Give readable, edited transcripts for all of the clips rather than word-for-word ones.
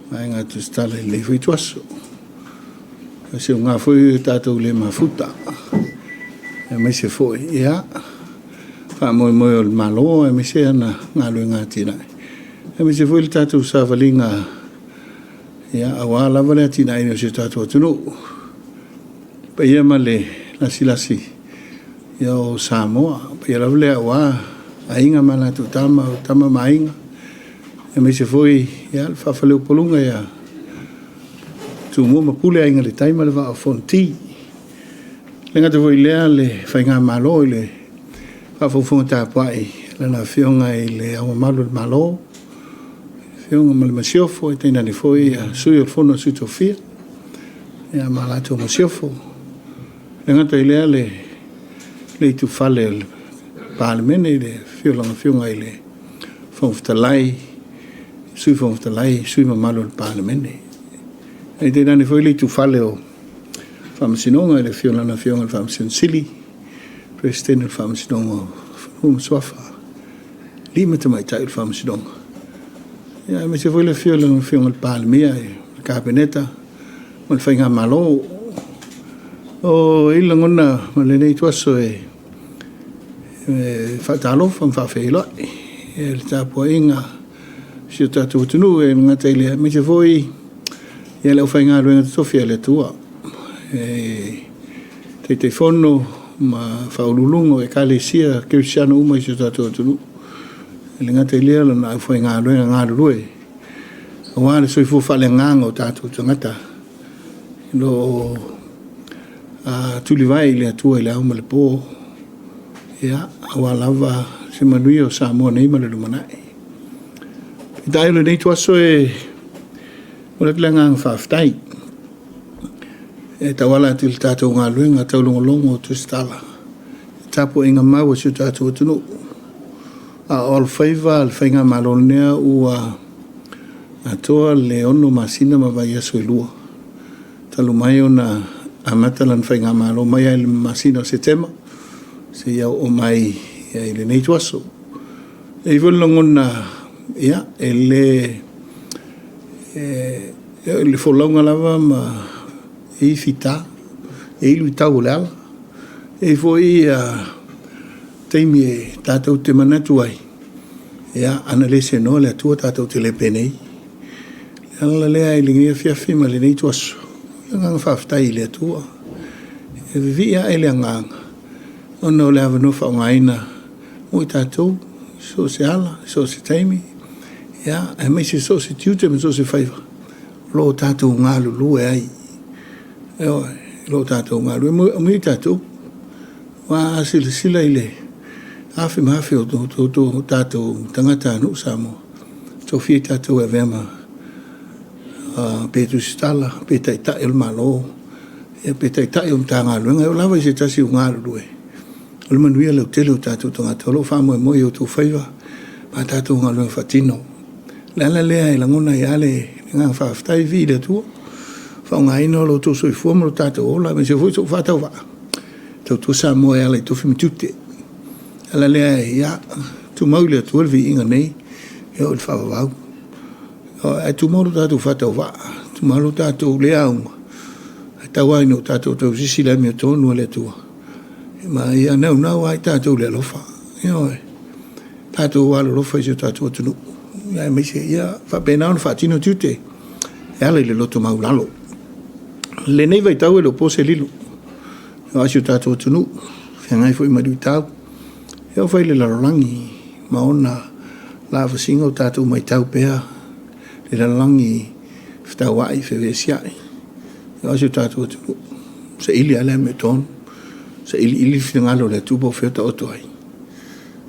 mai ngā tu stala I le fui tuaso. Se o ngā fui tātou le mafuta. E mai se foi, ia. Wha moi moi o le malo, e mai se ana ngā lue ngā tinai. E mai se foi le tātou sa valinga. Ia, awa lava le tinai o se tātou atunu. Pa ia ma le lasi. Ia o Samoa. Pa ia lava le awa. A inga mana tu tama mainga. E mai se foi, ia, le whawhaleu polunga ia. Tu mua mapule a inga le taima le wa a fonti. Le ngata foi lea le whainga malo I le whawhawhunga tāpai. Le na whionga I le awa malo le malo. Whionga ma le masiofo e teina ni foi a sui o fono sui tofia. Ia malato masiofo. Le ngata I lea le tu whale le pālemene le whionga I le whawhtalai. Sui whawhtalai, sui ma malo le pālemene. E te nani foi le tu whale o whamasinonga le whionga le whamasin sili. Presidente le whamasinonga o Swafa. Lima te mai tai le whamasinonga. Ia, me se foi le whionga le pālemea le kabineta. Ma le whainga malo. O ila ngona ma le nei tuaso whatalofa ma whawhewhiloi. E le tāpua inga si o tātou tunu e ngata ilea. Me se foi ia leo whainga ruenga tofia le tua. Te whono ma whaululungo e kalesia kirisiano uma I si o tātou tunu. E le ngata ilea lana au whainga ruenga ngā rurue. O wāle soi fu whale nganga o tātou tangata. Lo tuli vai le atua I le au ma le pō. Ia, awa lava se manui o Samoa nei ma le lumanai. I tae le nei tuaso o le klanga whawhtai. E tawala ati le tātou ngā luenga tau longolongo o tustala. Tapo inga mau si o tātou tunu. A all faiva le whainga malonea ua atoa le ono masina ma vai aso I lua. Talu mai o na amatalan whainga malo mai ai le masina o se tema. Se iau o mai I le nei tuaso. E I whanlongona ia, e le wholaunga lava ma I fita, e ilu I tau le ala. E foi teimi e tātou te manatu ai. Ia, ana le se no le atua tātou te le penei. Ala lea I lingia fiafi ma le nei tuaso. Ia nganga whawhtai le atua. E vivia e le nganga. Ono le ava no whaungaina. Mui tātou, so se ala, so se teimi. Ia, e mai se so se tiute, me so se whaiva. Lo tātou ngā lulu e ai. Eo, lo tātou ngā lulu. Mui tātou, wā sila I le. Awhi mawhi o tātou tangata anu Samoa. Tau fie tātou e vema. Pētu stala, pētai tae o malo. Ia pētai tae o mta ngā lulu. Eo lawa I se tasi o ngā lulu e. O le manuia leo tele o tātou tangata. Lo wha moe moe o tō whaiva. Ma tātou ngā lulu whatino. Lala lea I langona I ale ngā whawhtai vi le tua. Whaunga ino lo tō soi fuama lo tātou ola. Me se fui tō whatau wha. Tau tō sa moe ale tofi mitute. Lala lea ia. Tu mau le tua le vi inga nei. Eo le whawawau. E tu mau lo tātou whatau wha. Tu mau lo tātou lea unga. E tau aino tātou tau sisi la mea tōnua le tua. Ma ia nau ai tātou le lofa. Eo e. Tātou walo lofa I se tātou atunu. Ia me se ia whapena ona whatino tiute. E ala I le loto maulalo. Le nei vai tau e lo pose lilu. Eo asio tātou atunu. Whiangai fwoi madui tau. Eo whai le larolangi. Ma ona la wasinga o tātou mai tau pēa. Le larolangi whtau ai whewe siai. Eo asio tātou atunu. Se ili ala me tonu. Se ili whingalo le tubo whiota oto ai.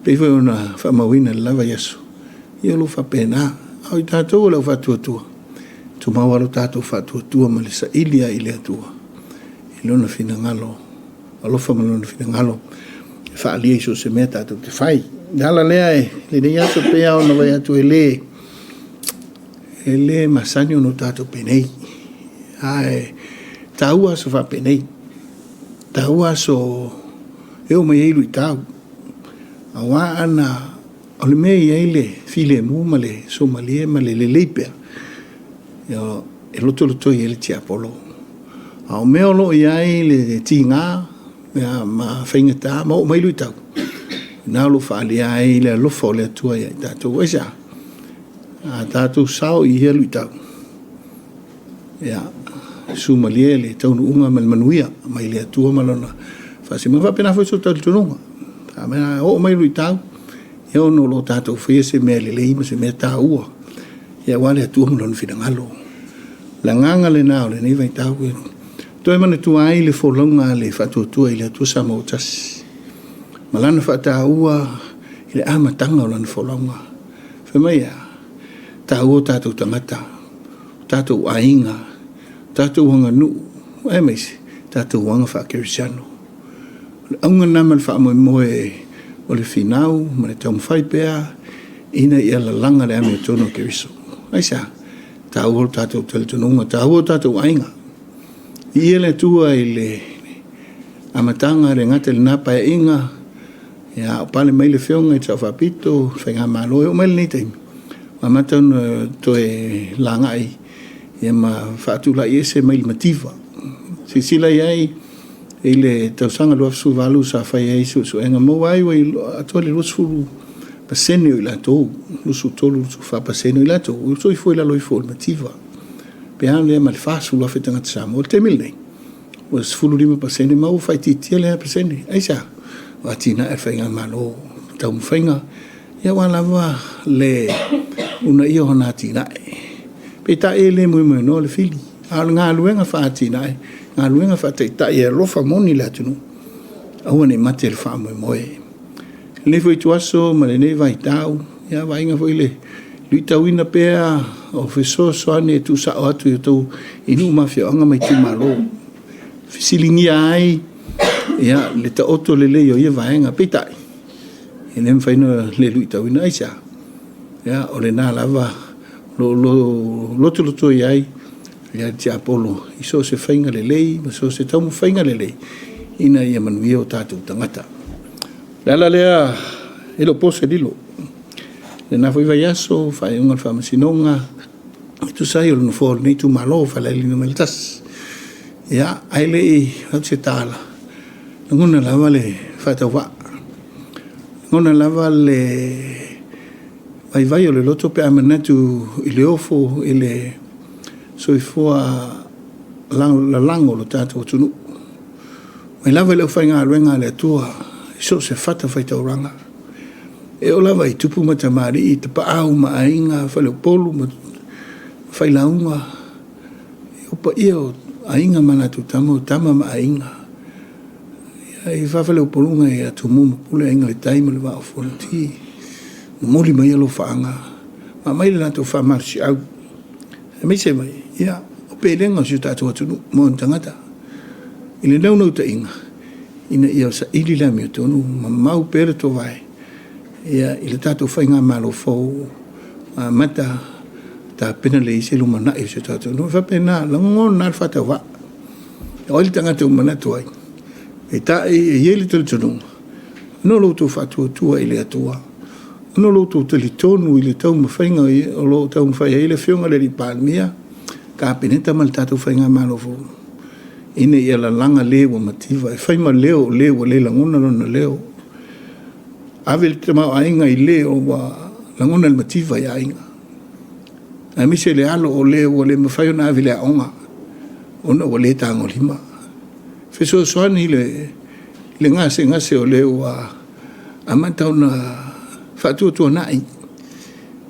Pei fwoi ona whamawina le lava yasu. Ia lo whapena. Au I tātou o lau whatuatua. Tu mawaro tātou whatuatua ma le sa ilia I le atua. I lona whinangalo. Alofa ma lona whinangalo. E whaalia iso se mea tātou te whai. Nala lea e. Le nei ato pea ona vai atu e le. E le masani ono tātou penei. Ae. Tāua so whapenei. Tāua so. Eo mai eilu I tāu. Awa ana. O le mea I eile file mu ma le somalie ma le leipea. e loto i le tia polo. A o mea lo iai le tinga, ma whaingata, ma o mai lui tau. Nā lo whaali ai le lofo le atua i tātou waisa. A tātou sao i hea lui tau. Ia, sumalie le taunu unga manuia, mai le atua malona. Whasi mga whapena whai so tau tununga. A mea o mai lui tau, ia ono lo tātou whia se mea le leima se mea tā ua. Ia wale atua malona whirangalo. La nganga le nao le nei vai tau e. Toi mana tua ai le wholonga le whatuatua i le atua sa mautasi. Malana whata ua i le amatanga o lana wholonga. Whemaia, tā ua tātou tangata, tātou ainga, tātou wanga nu, e meisi, tātou wanga whakerisiano. Aunga nama le wha moe o le whinau, ma le tau mwhai pēa, ina i ala langa le ame tono keriso. Aisa, tā ua tātou talitonunga, tā ua tātou ainga. I ele tua i le amatanga le ngata le napa e inga, ia o pale mai le whionga i tau whapito, whainga māloe o mai le neitei. Ma matau to e langai, ia ma whaatula i ese mai le mativa. Si sila iai, i le tausanga lua fisu walu sa whai ei su enga mo ai wai atua le lusu fulu pasene o i lato, lusu tolu lusu wha pasene o i lato, uso i fo i lalo i fo le mativa. Pehan le ma le fasu lua whetanga tsamo, o te mil nei. O sfulu lima pasene, ma o whai titia le pasene, aisa. Wa tina e whainga malo tau mwhainga. Ia walawa le una ia hona tina e. Pe ta e le mui mui no le fili. Ngā luenga wha tina e. Ngā luenga wha te ta e lofa moni le atunu. Aua ne mate le wha mui moe. Le fwoi tuaso ma le ne vai tau. Ia wainga fwoi le lui tau ina pea o wheso soane e tu sa o atu i tau inu mafia anga mai tu malo. Fisilingia ai. Ia, le ta oto le leo ia vaenga peitai. E nem whaino le lui tau ina aisa. Ia, o le nā lava loto i ai. Ia, tia apolo. I so se whainga le lei, ma so se taumu whainga le lei. Ina ia manuia o tātou tangata. Lala lea, elo pose lilo. Le nā whai vai aso, whai unga whamasinonga. I tu sai o lunu fōr, nei tu malo, whalai lino melitas. Ia, aile i, hau se tāla. Ngona lava le whatawa. Ngona lava le vai o le loto pe amanatu i le ofo i le soifua la lango lo tātou tunu. Mai lava le whainga aluenga le atua i so se whata whaitauranga. E o lava i tupu matamari i te paau ma ainga whale polu ma whailaunga. E opa ia o ainga manatu tama ma ainga. I whawhale o polunga e atu mumu pule inga le taima le wao whanati. Moli mai alo whaanga. Ma mai le nato whamarsi au. E mai se mai, ia, o pelenga si tātou atunu, mo tangata. I le naunau ta inga. Ina ia sa ili la mi atunu, ma mau pere to vai. Ia, i le tātou whainga malo fau, mata, ta pena le ise lumana i si tātou. No whapena, langon nal whatawa. O ili tangata umanatu ai. E ta e ieli tali tonunga. No loutou whatuatua i le atua. No loutou tali tonu i le tau mawhainga o lo tau mawhaia i le whionga le li palmia. Ka peneta mal tātou whainga malofo. Ine i ala langa leo mativa. E whaima leo le langona lona leo. Ave le te mau ainga i leo wa langona le mativa i ainga. A mise le alo o leo le mawhaio na ave le aonga. Ona wa le tango lima. Feso soani le ngase o leo a matau na whatuatua nai.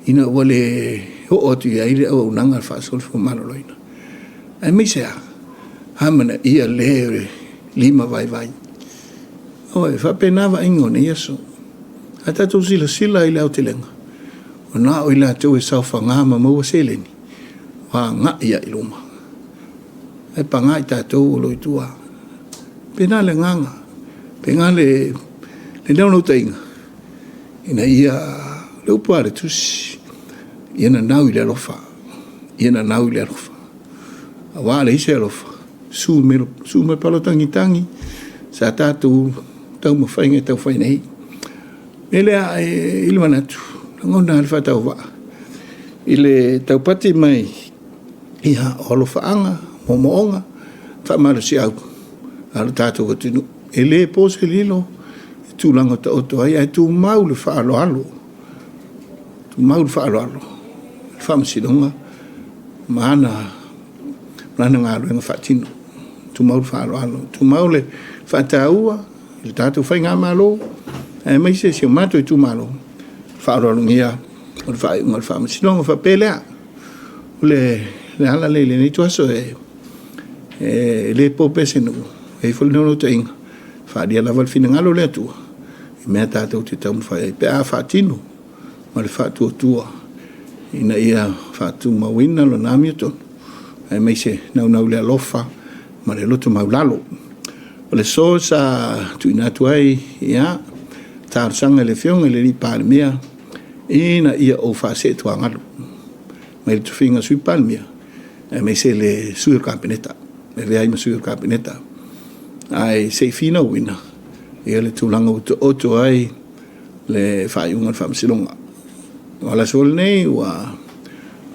Ina wale ho otu ia ile o unanga whaasol fu maloloina. Ai misea, hamana ia leo lima vai. Oe, whapenawa ingo ne yeso. A tatou sila ile au te lenga. O nā o ila tau e sau whangama maua seleni. Wa ngā ia iluma. Ai pa ngā i tātou o loitua. Pena le nganga, pena le naunau tainga. Ina ia le upuare tusi, iana nau i le alofa. A wā le ise alofa, su me palo tangi, sa tātou tau mawhainga tau whainei. Mele a ilmanatu, ngona alfa tau wā. I le tau pati mai, ia olo faanga mo moonga fa mara si au ala tato ko tinu ele pose lilo tu langa ta oto ai tu mau le fa alo tu mau le fa alo fa msidonga mana lana ngalo nga fa tinu tu mau fa alo tu mau le fa taua le tato fa nga malo e mai se mato tu malo fa alo ngia o fa ngal fa msidonga fa pelea le ala le ni tu aso le popese no e fol no te inga fa dia la val fina ngalo le tu me ta te tam fa pe a fa tino ma le fa tu ina ia fa tu ma wina lo na mi to e me se na le lofa ma le loto ma lalo le so sa tu ina tu ai ia tar sanga le fiong le ni palmia ina ia o fa se tu ngalo ma le tu finga sui palmia e me se le sur campineta le vei ma sur campineta ai se fina wina e le tulanga oto ai le fai unga fam silonga wala sol nei wa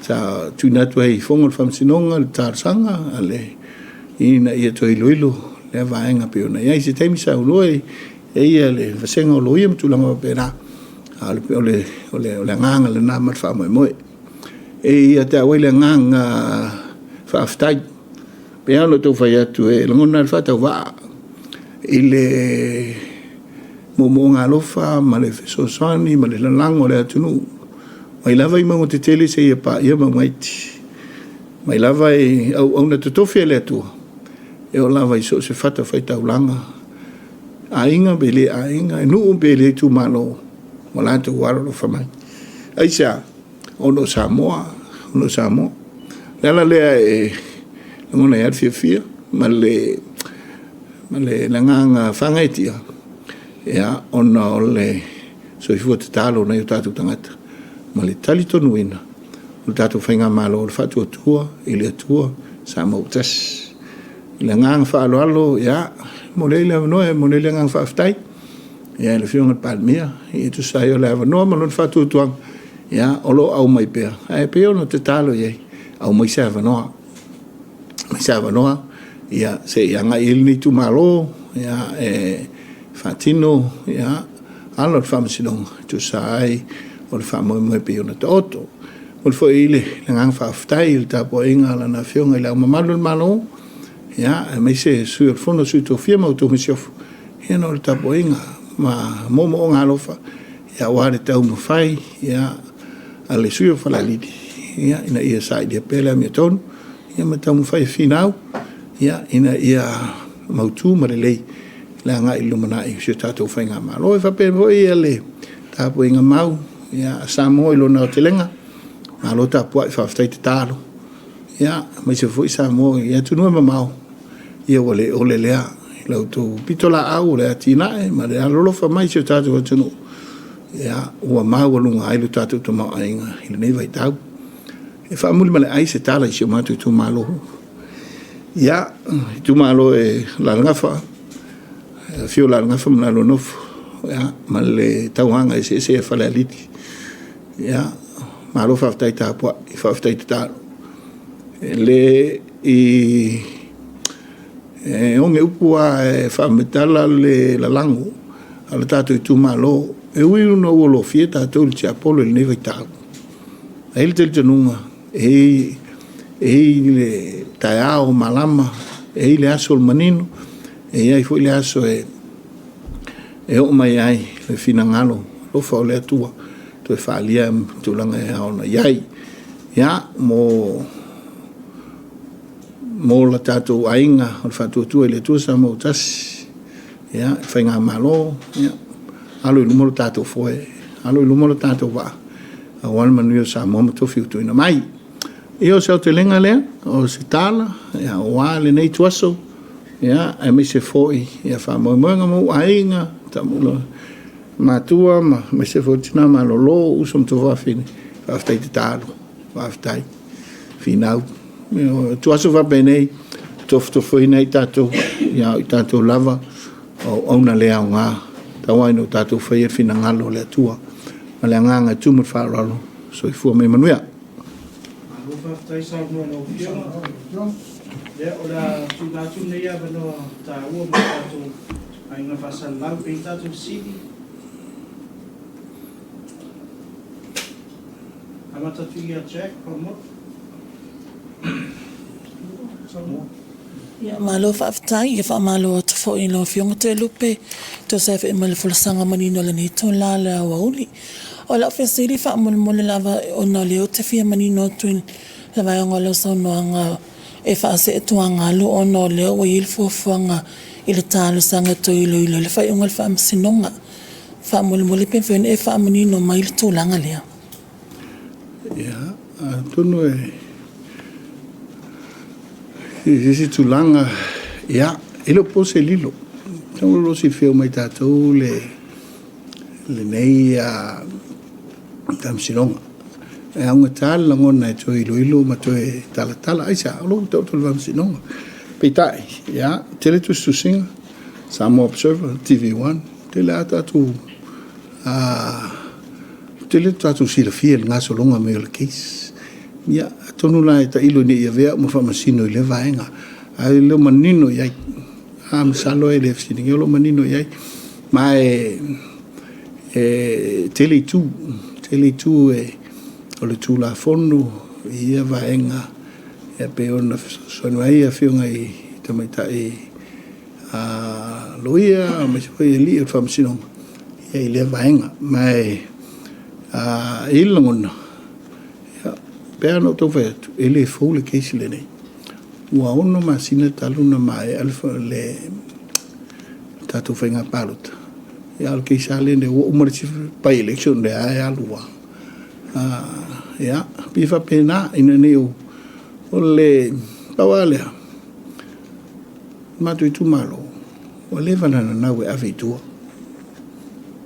sa tuna tu ai fonga fam silonga le tar sanga ale ina ia to iloilo le vaenga pe ona ia se temi sa uloi e ia le vasenga uloi ma tulanga pera ale pe ole nganga le na mat fa mo e ia te wele nganga fa aftai pe alo to fa ya tu e ngona fa ta va ile mo ngalofa ma le sosani ma le lango le atunu mai lava i mo te tele se ia pa ia maiti mai lava i au na totofi le tu e o lava i so se fata fai taulanga ainga bele ainga nu bele tu malo wala tu waro fa mai aisa ono Samoa la le e ngona ya fia ma le nganga fangaiti ya ona le so i fuata talo na yutatu tangata ma le tali tonu ina o tatu whainga malo o le fatu atua ili atua sa mautas le nganga whaalo ya mo le nganga whaaftai ya le fionga palmia i tu sa yo le avanoa ma le fatu atua ya olo au mai pea ai pea no te talo ye au mai sa avanoa ya se yanga ilni tu malo ya fatino ya alor famsilong tu sai o famo mo pe ona toto o fo ile ngang fa ftai ta po inga la na fiong ile malo ya me se sur fono su to firma to misiof ya no ta po inga ma momo ngalofa ya wale ta mo fai ya ale su fa la lidi ya ina ia sai de pela mi ton ya ma ta mo fai finau ya ina ia mautu marelei la nga ilumana i se tato fainga malo e fa pe voi ele ta po inga mau ya samo ilo na telenga malo ta po fa ftai talo ya mai se foi samo ya tu no mau ia ole lea lo tu pitola au le atina e ma le lo fa mai se tato tu no ya o mau lunga ai lo tato to ma ainga ile nei vai tau e fa mul male ai se tala i se ma tu malo ya tu malo e la ngafa fio la ngafa na lo no ya mal tauanga se fa la liti ya malo fa tai ta po fa tai ta le i o me upua fa metala le la lango ala tatu tu malo e ui no lo fieta to il apollo il neve ta ele tel tenunga e le taiao malama e le aso manino e ai foi le aso e o mai ai le finangalo lo fa le tua to fa lia tu langa e ona ai ya mo la tato ainga o fa tu le tu sa mo tas ya fa nga malo ya alo lu mo tato foi alo lu mo tato va a wan manu sa mo to fiu tu ina mai io se te lenga le o se tala ya wale nei tuaso ya e me se foi ya fa mo ainga ta mo matua ma me se foi tina ma lo usom to va fini fa stai talo va stai finau tuaso va bene to foi nei tato ya tato lava o ona le nga ta wai no tato foi finangalo le tua ma le nga tu mo fa lo so i fu me manuia whaftai sa no no fiona. Ya ora tu nei ava no ta ua mo tatu ai nga fasal lau pe tatu sidi. Ama tatu ia check promo. Ya malo whaftai, fa malo te fo ino fionga te lupe, to sa fe male fulasanga manino le ni to la la wauli. O la fe siri fa mole lava o na leo te fia manino tuin la vai ngolo so no anga e fa se tuanga lo o no leo o il fo fuanga ile talo sanga to ilo le fa ngal fa msinonga fa mole pe fe e fa manino mai le to langa lea. Ya, tono isi tulanga ya ilo pose lilo tamo lo si feo mai tatou le nei tam sinonga e anga tal ngona to ilo ma to tala aisa lo to vam sinonga petai ya tele tu singa Samo Observer TV1 tele atu tele tu si le fiel ngaso longa me le case ya tonu la ta ilo ni ya vea mo fa masino le vaenga ai lo manino ya am salo ele fsi ni lo manino ya mai tele tu o le tu la fondo ia vaenga ya pe ona so no ia fiunga i tamaita loia ma se foi ali fa masino ya ile vaenga mai ilongona Perno to vet ele fole keisle nei. Wa ono masina taluna mai alfa le tatu fenga palot. Ya al keisale ne o marchi pa election de ai alua. Ya pifa pena ina neo ole pawale. Matu tu malo. O levana na we avitua.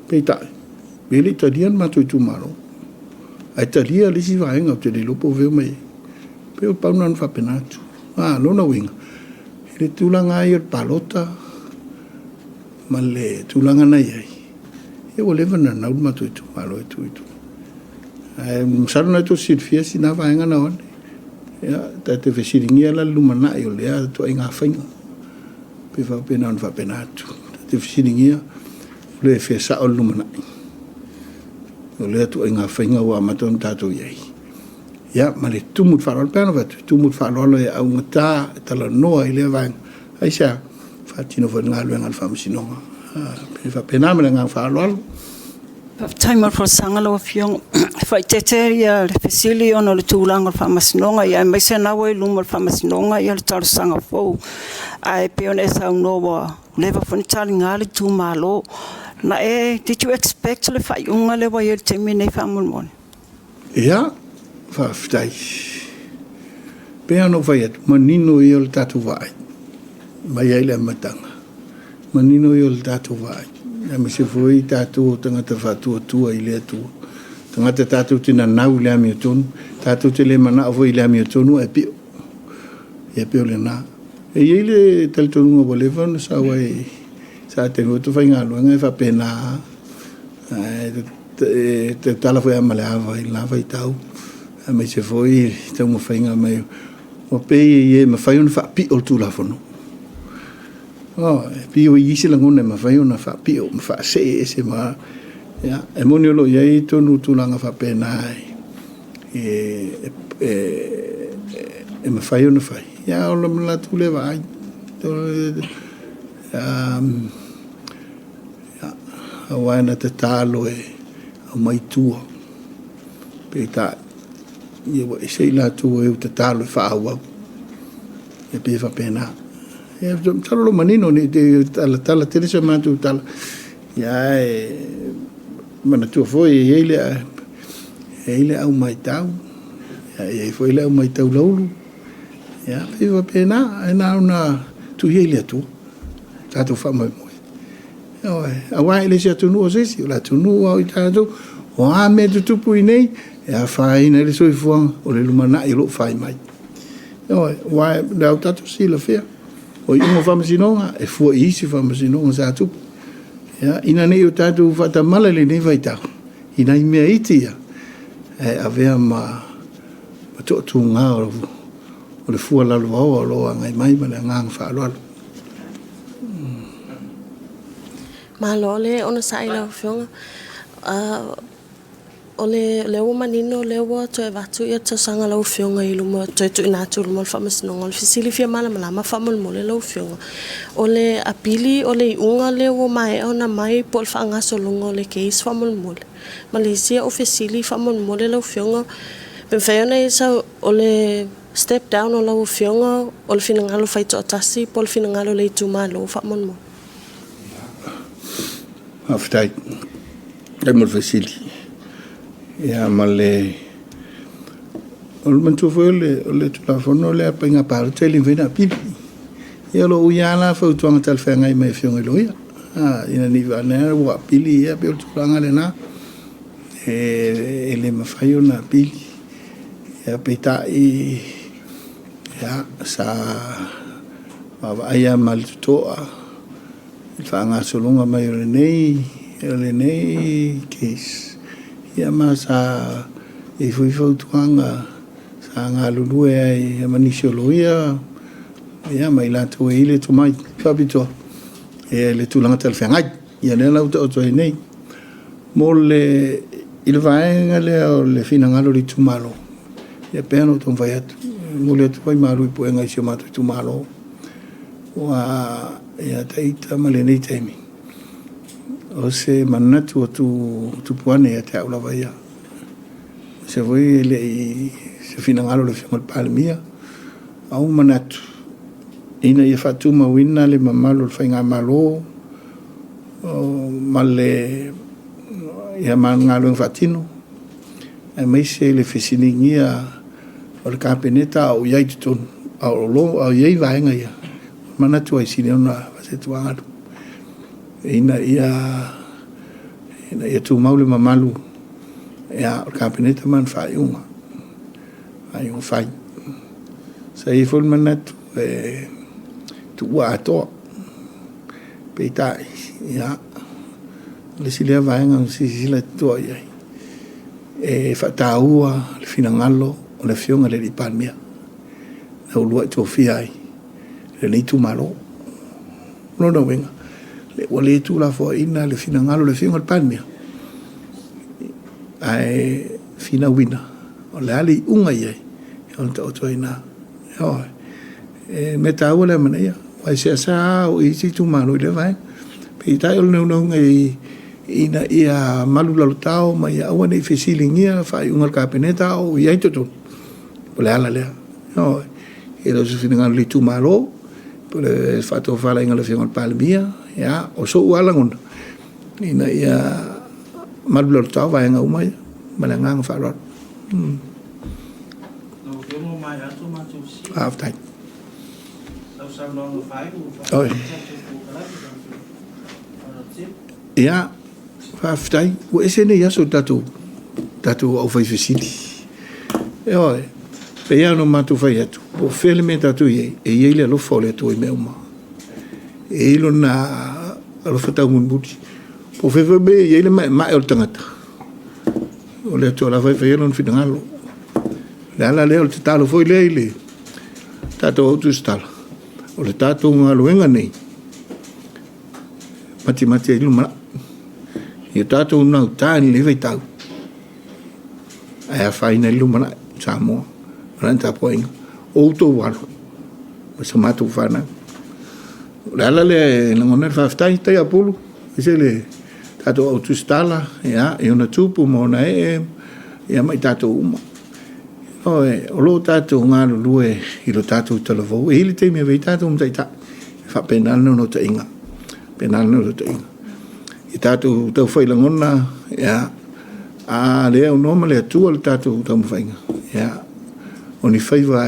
Peta. Beli tadian matu tu malo. Ai talia lisi vaenga te le lopo veo mai. Peo paunan fa penatu. Lona winga. Le tulanga ai palota. Ma le tulanga na ai. E o levana na ulma tu malo tu. Saruna tu sit fia sina vaenga na one. Ya te fesiringia la lumana yo le to inga fainga. Pe fa penan fa penatu. Te fesiringia le fesa o lumana. O le tu inga fainga wa maton tato yai. Ya male tumut farol pena vat tumut farol ya au ngata tala noa ile vang. Aisha fatino fa ngalu ngal fam sinonga. Pe fa pena mele ngal farol. Time for sangalo fiong fa teteria le fesili ono le tulanga fa masinonga ya mai se na we lumol fa masinonga ya le tar sanga fo. Ai pe on esa no wa leva fon talinga le tu malo. Na did you expect le fa unga le wa yel temi nei fa mon? Ja, fa ftai. Pe ano fa yet manino yel tatu vai. Mai ele matanga. Manino yel tatu vai. Ya me se foi tatu tangata fatu tua ile tu. Tangata tatu tina nau le ami tonu, tatu te le mana foi le ami tonu e pio. E pio le na. E ile tel tonu ngo bolefon sa wai sa te tu fai ngalo ngai fa pena te tala foi amale ava i lava i tau me se foi te mo fai nga mai o pe ye me fai un fa pi o tu la fono pi o i se la ngone me fai una fa pi o me fa se ma ya e monio lo ye to nu tu langa fa pena me fai una fai ya o la tu le vai awana te talo o mai tua pe ta ye wa sei la tu e te talo fa wa e pe fa pena e talo lo manino ni te tala te se ma tu tala ya mana tu foi ele au mai tau ya foi ele au mai tau lolu ya pe fa pena na una tu ele tu tatu fa mai awa ele se tunu o sesi la tunu o tatu o a me tu pui nei e a fai na le soi fuang o le lumana i lo fai mai wa da tatu si la fea o i mo fama sinonga e fu i si fama sinonga sa tu ya ina nei o tatu fata mala le nei vai tau ina i mea iti ya e avea ma tu nga o le fua la lo lo ngai mai ma le ngang fa lo Malo le ona sai la fionga ole le wo manino le wo to e vatu ia to sanga la fionga i lumo to to ina to lumo fa masino ngol fisili fia mala ma fa mol mole la fionga ole apili ole unga le wo mai ona mai pol fa nga so longo le case fa mol mole Malaysia officially fa mol mole la fionga ben fa ona isa ole step down o la fionga ole fina ngalo fa to tasi pol fina ngalo le tu malo fa mol mole aftai mol facili ya male ol mantu le tu la fono le penga parte le vena pili ya lo uyala fa tu ang tal fa ngai mai fiong lo ya ina ni va na wa pili ya pe tu nga le na ele ma fa yo na pili ya peta i ya sa va ya mal to fa nga solonga mai le nei case ia masa e foi tuanga sa nga lulu e manisoloia ia mai la to ile to mai fabito e le tulanga tel fenga ia le la to nei molle il va le fina nga lo tu malo ia peno to vai molle to vai malu po nga chama tu malo wa ia taita male nei temi o se manatu tu puane ya ta ula vaya se voi le se finangalo le fimal palmia au manatu ina ia fatu ma winna le mamalo le fainga malo male ia mangalo fatino e mai se le fesiningia o le kapeneta au yai tutun au lo au yai vaenga ia manatu ai sine ona se tuanga ina ia tu maule mamalu ya kabinete man faiunga ayung fai sai fol manat tu ato peitai ya le silia vaenga si sila to ya fataua le finangalo o le fionga le palmia na ulua to fiai le tu malo no venga wale tu la fo ina le fina ngalo le finga palmia ai fina wina o le ali unga ye on to ina yo meta wala mania wa sa o i tu malo le vai pe ta o no ngai ina ia malu la tao ma ia wana i fesilingia fa unga kapeneta o ia to le ala le yo e lo fina ngalo le tu malo pole fato fala ngalo finga palmia ya o so ualangun ina ia madlor tau vai nga umai malangang farot no ke mo mai atu ma tu si aftai no sa no fai oi ya aftai o esene ya so tatu o fai fesili oi pe ya no matu fai atu o felme tatu ye e ele lo fole tu me uma e lo na lo fata un buti po fe be ele ma el tangata o le to la vai fe non finalo la le o talo foi le tato o stala o le tato nga luenga nei mati ilu mala e tato na tani le vai tau ai fa ina ilu mala samo ranta poing o to walo so matu fana la le ngone fa stai tai apolo ese le tato autostala ya e una tupu mona e mai tato uma o lo tato ngalo lue i lo tato televo e le te me ve tato um tai ta fa penal no te inga i tato te foi la ngona ya a le no male tu al tato te mo fainga ya oni faiva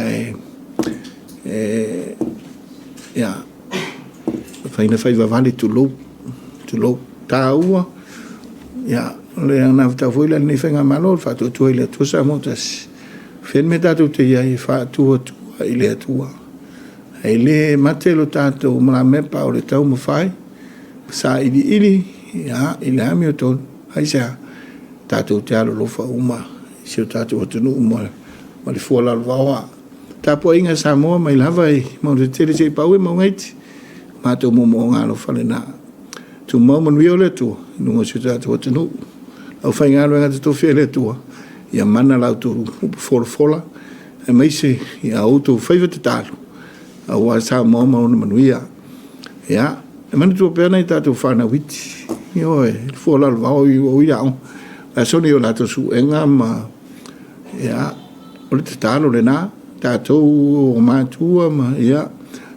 ya faina faiva vale tu lo taua ya le ana ta foi la ni fenga malo fa tu ile tu sa motas fen metato te ia fa tu ile tua ele matelo tato ma me pa o le tau mo fai sa ili ya ile Hamilton ai sa tato te alo lo fa uma si tato o tunu uma ma le fuala vawa ta po inga sa mo mai lava i mo te tele se pa we mo ngait ma to mo nga lo fale na tu mo mo le tu no se ta to no au fa nga lo nga to fele tu ia mana la tu fola e mai se ia auto faiva te talo a wa sa mo mo manuia ia e mana tu pe na ta tu fa na wit yo e fola va o ia a soni o la to su enga ma ia o le talo le na tatou o matua ma ia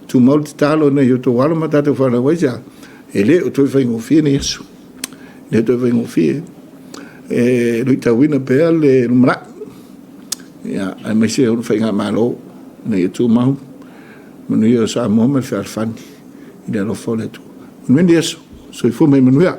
tu mau te talo na yo to wala ma tatou fa na waisa e le o to fa ngofie ni yesu le to fa ngofie e lui tawina pe le numra ia a me se o fa nga malo na yo tu mau manu yo sa mo me fa fani ile lo fole tu men yesu so i fu me manuia